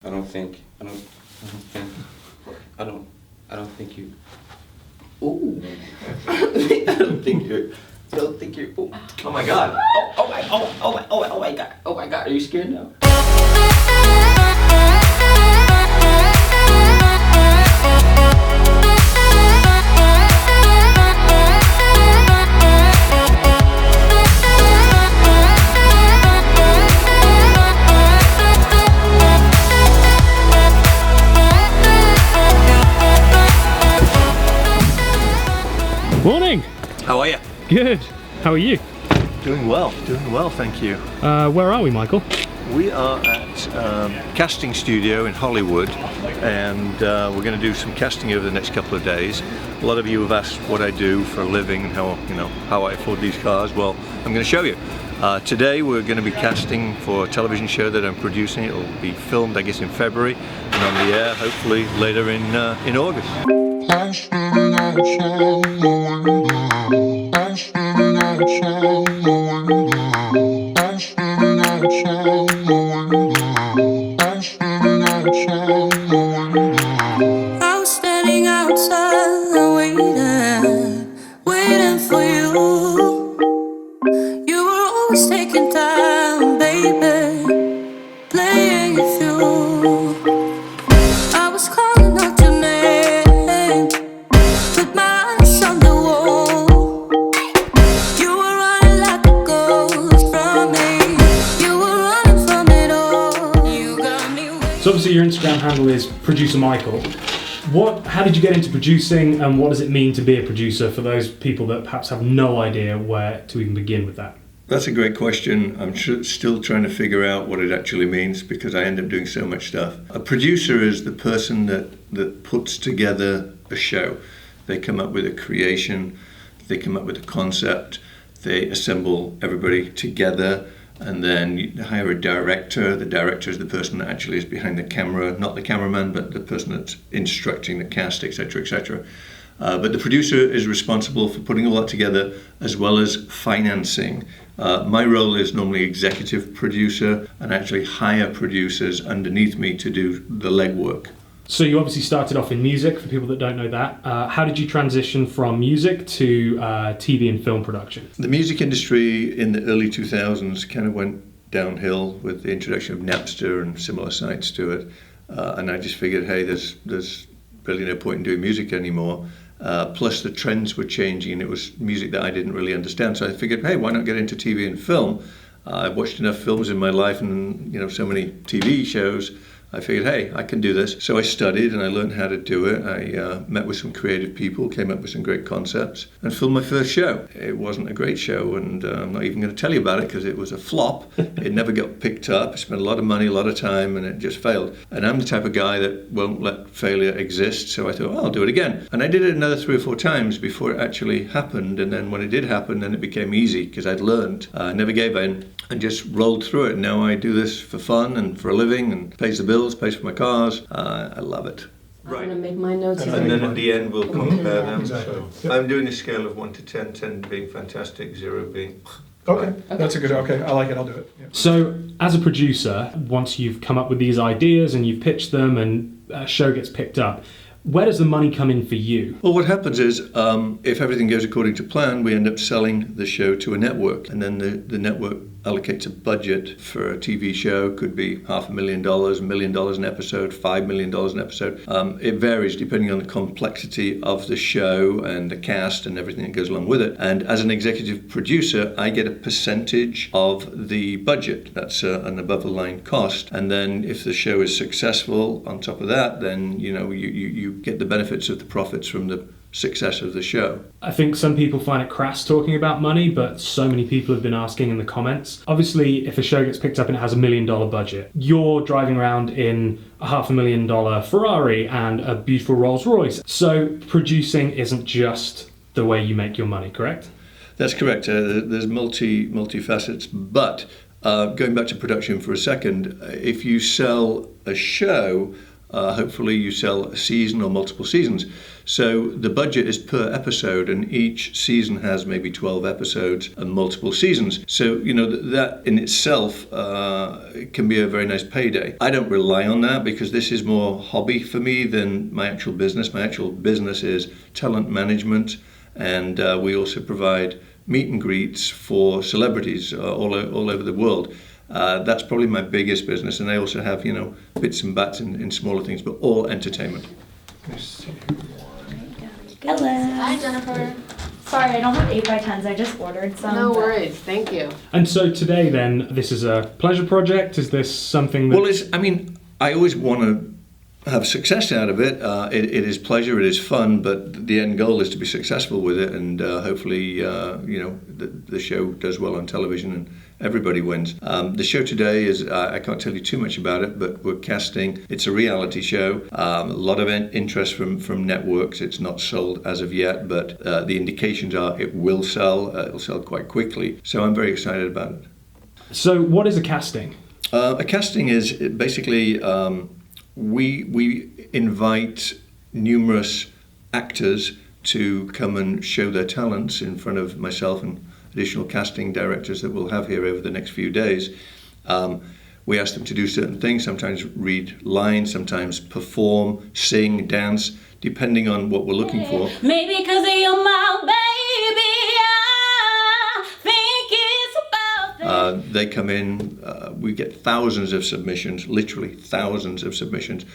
I don't think you. Ooh. I don't think you're. Ooh. Oh my God. Oh my God. Oh my God. Are you scared now? Morning! How are you? Good. How are you? Doing well, thank you. Where are we, Michael? We are at casting studio in Hollywood, and we're going to do some casting over the next couple of days. A lot of you have asked what I do for a living and how I afford these cars. Well, I'm going to show you. Today we're going to be casting for a television show that I'm producing. It will be filmed, I guess, in February and on the air hopefully later in August. I'm standing outside the window. I'm standing outside the window. I'm standing outside the window. I'm standing outside the window. I was standing outside waiting for you. You were always taking time, baby, playing it through. I was calling out your name, with my eyes on the wall. You were running like a ghost from me. You were running from it all. You got me waiting. So obviously your Instagram handle is Producer Michael. How did you get into producing, and what does it mean to be a producer for those people that perhaps have no idea where to even begin with that? That's a great question. I'm still trying to figure out what it actually means because I end up doing so much stuff. A producer is the person that puts together a show. They come up with a creation, they come up with a concept, they assemble everybody together, and then you hire a director. The director is the person that actually is behind the camera, not the cameraman, but the person that's instructing the cast, etc., etc. But the producer is responsible for putting all that together as well as financing. My role is normally executive producer and actually hire producers underneath me to do the legwork. So you obviously started off in music, for people that don't know that. How did you transition from music to TV and film production? The music industry in the early 2000s kind of went downhill with the introduction of Napster and similar sites to it. And I just figured, hey, there's really no point in doing music anymore. Plus the trends were changing. It was music that I didn't really understand. So I figured, hey, why not get into TV and film? I've watched enough films in my life and so many TV shows. I figured, hey, I can do this. So I studied and I learned how to do it. I met with some creative people, came up with some great concepts, and filmed my first show. It wasn't a great show, and I'm not even going to tell you about it because it was a flop. It never got picked up. I spent a lot of money, a lot of time, and it just failed. And I'm the type of guy that won't let failure exist, so I thought, I'll do it again. And I did it another 3 or 4 times before it actually happened, and then when it did happen, then it became easy because I'd learned. I never gave in and just rolled through it. Now I do this for fun and for a living and pays the bills, pays for my cars. I love it. I'm going to make my notes. And then at the end we'll compare them. Exactly. So I'm doing a scale of 1 to 10, 10 being fantastic, 0 being... Okay, that's a good, okay, I like it, I'll do it. Yeah. So as a producer, once you've come up with these ideas and you've pitched them and a show gets picked up, where does the money come in for you? Well, what happens is, if everything goes according to plan, we end up selling the show to a network, and then the network allocates a budget for a TV show. Could be $500,000, $1 million an episode, $5 million an episode. It varies depending on the complexity of the show and the cast and everything that goes along with it. And as an executive producer, I get a percentage of the budget. That's an above-the-line cost. And then if the show is successful, on top of that, then you get the benefits of the profits from the success of the show. I think some people find it crass talking about money, but so many people have been asking in the comments. Obviously, if a show gets picked up and it has $1 million budget, you're driving around in a $500,000 Ferrari and a beautiful Rolls Royce. So producing isn't just the way you make your money, correct? That's correct. There's multi facets, but going back to production for a second, if you sell a show, hopefully you sell a season or multiple seasons. So the budget is per episode, and each season has maybe 12 episodes and multiple seasons. So, that in itself can be a very nice payday. I don't rely on that because this is more hobby for me than my actual business. My actual business is talent management, and we also provide meet and greets for celebrities all over the world. That's probably my biggest business, and I also have, bits and bats in smaller things, but all entertainment. Hello. Hi, Jennifer. Sorry, I don't have 8x10s. I just ordered some. No worries. Thank you. And so today, then, this is a pleasure project. Is this something that? Well, I always want to have success out of it. It is pleasure, it is fun, but the end goal is to be successful with it, and hopefully, the show does well on television and everybody wins. The show today is, I can't tell you too much about it, but we're casting, it's a reality show, a lot of interest from networks. It's not sold as of yet, but the indications are it will sell, it'll sell quite quickly, so I'm very excited about it. So what is a casting? A casting is basically, we invite numerous actors to come and show their talents in front of myself and additional casting directors that we'll have here over the next few days. We ask them to do certain things, sometimes read lines, sometimes perform, sing, dance, depending on what we're looking for. Maybe because you're my baby, I think it's about that. They come in, we get thousands of submissions, literally thousands of submissions.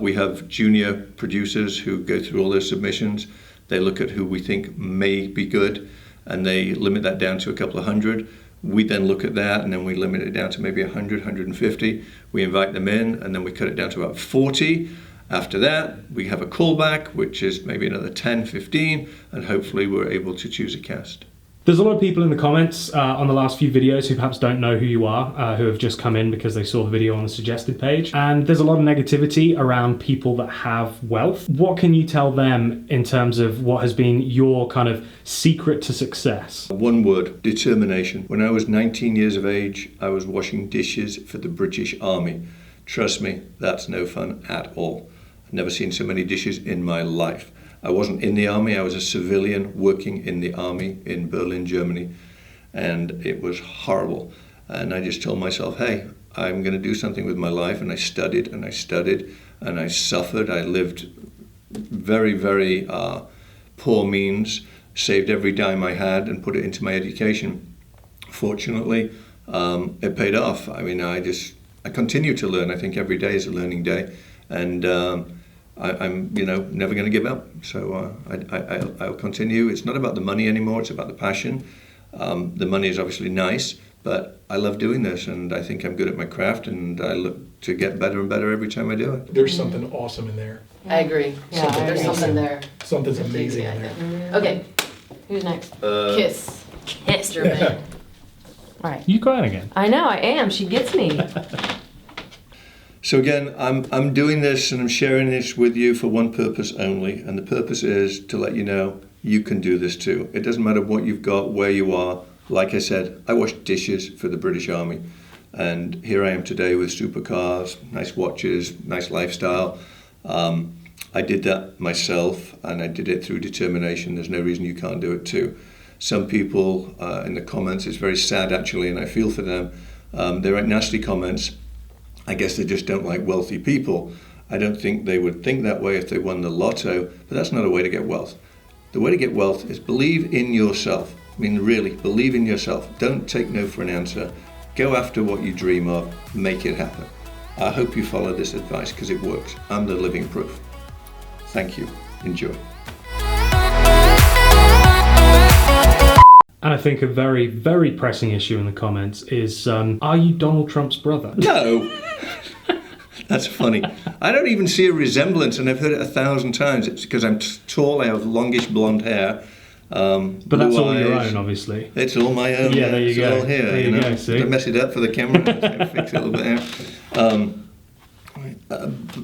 We have junior producers who go through all those submissions. They look at who we think may be good, and they limit that down to a couple of hundred. We then look at that, and then we limit it down to maybe 100, 150. We invite them in, and then we cut it down to about 40. After that, we have a callback, which is maybe another 10, 15, and hopefully we're able to choose a cast. There's a lot of people in the comments on the last few videos who perhaps don't know who you are, who have just come in because they saw the video on the suggested page. And there's a lot of negativity around people that have wealth. What can you tell them in terms of what has been your kind of secret to success? One word: determination. When I was 19 years of age, I was washing dishes for the British Army. Trust me, that's no fun at all. I've never seen so many dishes in my life. I wasn't in the army, I was a civilian working in the army in Berlin, Germany, and it was horrible. And I just told myself, hey, I'm going to do something with my life, and I studied and I studied and I suffered. I lived very, very poor means, saved every dime I had and put it into my education. Fortunately, it paid off. I continue to learn. I think every day is a learning day, and I'm never going to give up. So I'll continue. It's not about the money anymore. It's about the passion. The money is obviously nice, but I love doing this, and I think I'm good at my craft, and I look to get better and better every time I do it. There's something awesome in there. I agree. Yeah, there's something there. Something's amazing in there. Okay, who's next? Kiss. Kiss your man. All right. You crying again? I know, I am. She gets me. So again, I'm doing this and I'm sharing this with you for one purpose only, and the purpose is to let you know you can do this too. It doesn't matter what you've got, where you are. Like I said, I wash dishes for the British Army, and here I am today with supercars, nice watches, nice lifestyle. I did that myself, and I did it through determination. There's no reason you can't do it too. Some people in the comments, it's very sad actually, and I feel for them. They write nasty comments. I guess they just don't like wealthy people. I don't think they would think that way if they won the lotto, but that's not a way to get wealth. The way to get wealth is believe in yourself. I mean, really, believe in yourself. Don't take no for an answer. Go after what you dream of, make it happen. I hope you follow this advice because it works. I'm the living proof. Thank you. Enjoy. And I think a very, very pressing issue in the comments is, are you Donald Trump's brother? No! That's funny. I don't even see a resemblance, and I've heard it 1,000 times. It's because I'm tall, I have longish blonde hair. But that's all your eyes. own, obviously. It's all my own. Yeah, there you it's go. all here. There you go, see? To mess it up for the camera, fix it a little bit here.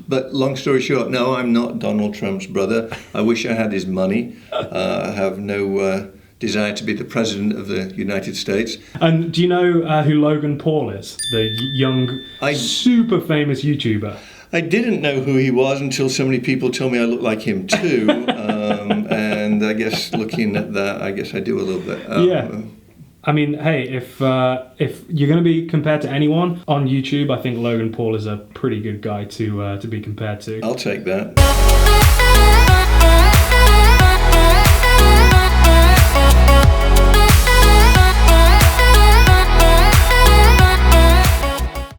But long story short, no, I'm not Donald Trump's brother. I wish I had his money. I have no desire to be the president of the United States. And do you know who Logan Paul is? The young, super famous YouTuber. I didn't know who he was until so many people told me I look like him too. And I guess looking at that, I guess I do a little bit. Yeah. I mean, hey, if you're going to be compared to anyone on YouTube, I think Logan Paul is a pretty good guy to be compared to. I'll take that.